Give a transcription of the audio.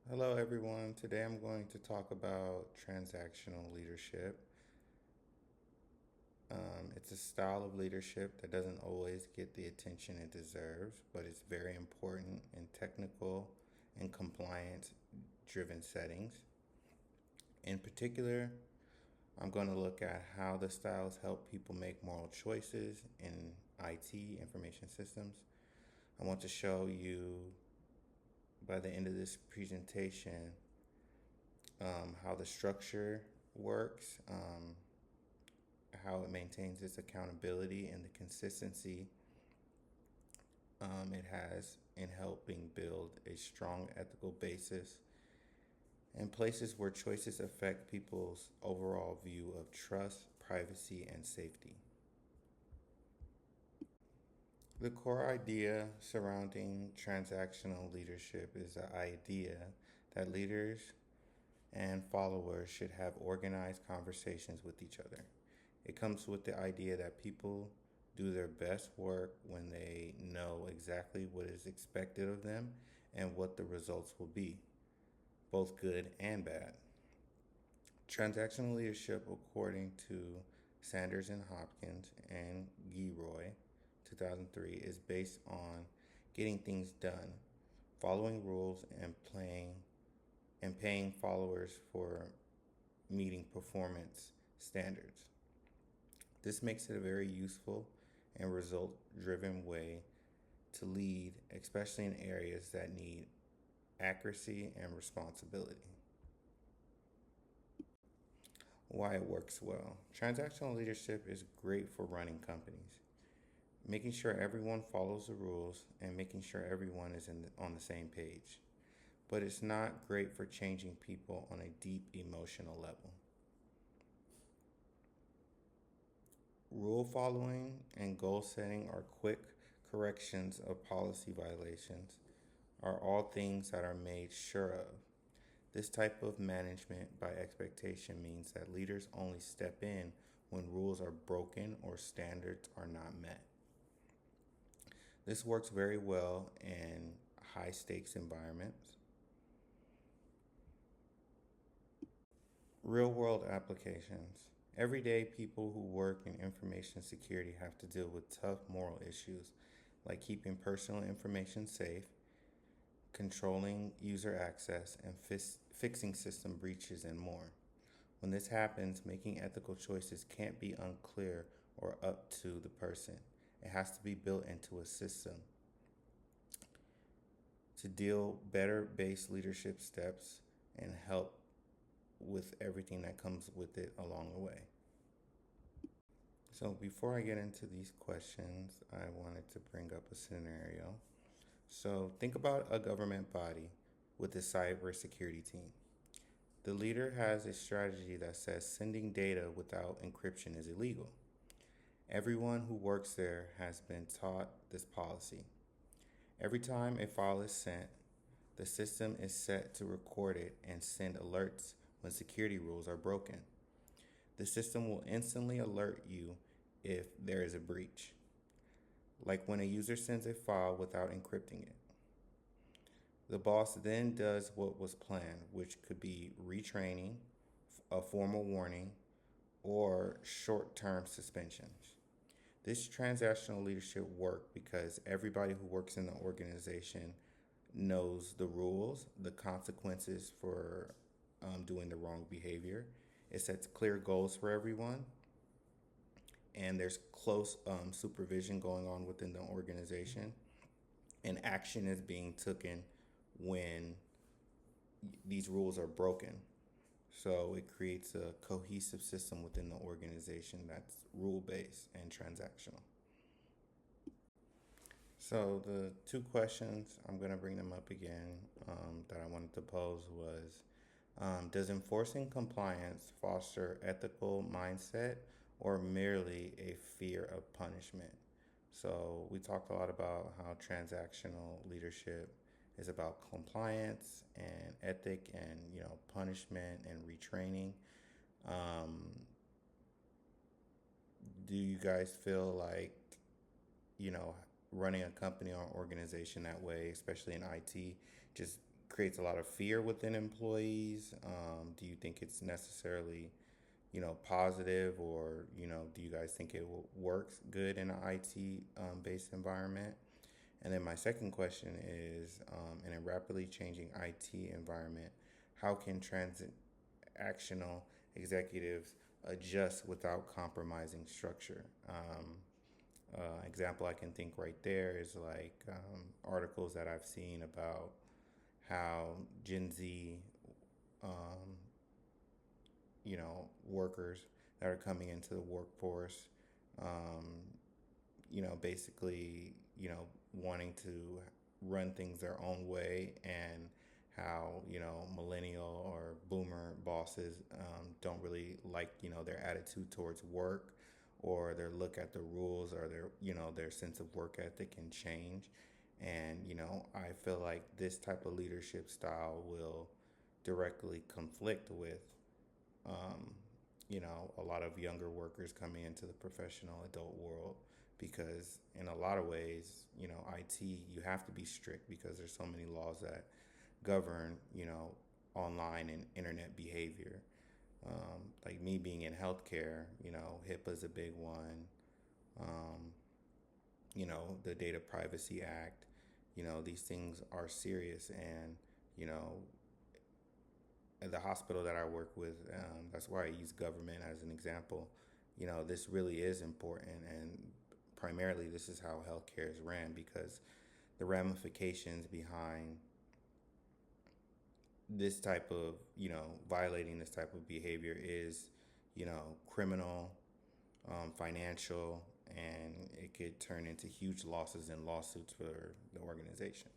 Hello, everyone. Today I'm going to talk about transactional leadership. It's a style of leadership that doesn't always get the attention it deserves, but it's very important in technical and compliance driven settings. In particular, I'm going to look at how the styles help people make moral choices in IT, information systems. I want to show you by the end of this presentation how the structure works, how it maintains its accountability and the consistency it has in helping build a strong ethical basis in places where choices affect people's overall view of trust, privacy, and safety. The core idea surrounding transactional leadership is the idea that leaders and followers should have organized conversations with each other. It comes with the idea that people do their best work when they know exactly what is expected of them and what the results will be, both good and bad. Transactional leadership, according to Sanders and Hopkins and Gilroy, 2003, is based on getting things done, following rules, and paying followers for meeting performance standards. This makes it a very useful and result driven way to lead, especially in areas that need accuracy and responsibility. Why it works well. Transactional leadership is great for running companies, making sure everyone follows the rules and making sure everyone is on the same page. But it's not great for changing people on a deep emotional level. Rule following and goal setting are quick corrections of policy violations, are all things that are made sure of. This type of management by expectation means that leaders only step in when rules are broken or standards are not met. This works very well in high stakes environments. Real world applications. Everyday people who work in information security have to deal with tough moral issues like keeping personal information safe, controlling user access, and fixing system breaches, and more. When this happens, making ethical choices can't be unclear or up to the person. It has to be built into a system to deal better based leadership steps and help with everything that comes with it along the way. So before I get into these questions, I wanted to bring up a scenario. So think about a government body with a cybersecurity team. The leader has a strategy that says sending data without encryption is illegal. Everyone who works there has been taught this policy. Every time a file is sent, the system is set to record it and send alerts when security rules are broken. The system will instantly alert you if there is a breach, like when a user sends a file without encrypting it. The boss then does what was planned, which could be retraining, a formal warning, or short term suspensions. This transactional leadership work because everybody who works in the organization knows the rules, the consequences for doing the wrong behavior. It sets clear goals for everyone, and there's close supervision going on within the organization, and action is being taken when these rules are broken. So it creates a cohesive system within the organization that's rule based and transactional. So the two questions, I'm going to bring them up again, that I wanted to pose was, does enforcing compliance foster ethical mindset or merely a fear of punishment? So we talked a lot about how transactional leadership is about compliance and ethic and punishment and retraining. Um, do you guys feel like you know running a company or organization that way, especially in IT, just creates a lot of fear within employees? Do you think it's necessarily, positive, or, do you guys think it works good in an IT based environment? And then my second question is, in a rapidly changing IT environment, how can transactional executives adjust without compromising structure? Example I can think right there is like articles that I've seen about how Gen Z, um, workers that are coming into the workforce, um, basically, wanting to run things their own way, and how, millennial or boomer bosses don't really like, their attitude towards work, or their look at the rules, or their sense of work ethic can change. And, I feel like this type of leadership style will directly conflict with, um, a lot of younger workers coming into the professional adult world, because in a lot of ways, IT, you have to be strict because there's so many laws that govern, online and internet behavior. Like me being in healthcare, HIPAA is a big one. Um, the Data Privacy Act. These things are serious, and you know, at the hospital that I work with, that's why I use government as an example. This really is important, and primarily this is how healthcare is ran, because the ramifications behind this type of, violating this type of behavior is, criminal, financial, and it could turn into huge losses and lawsuits for the organization.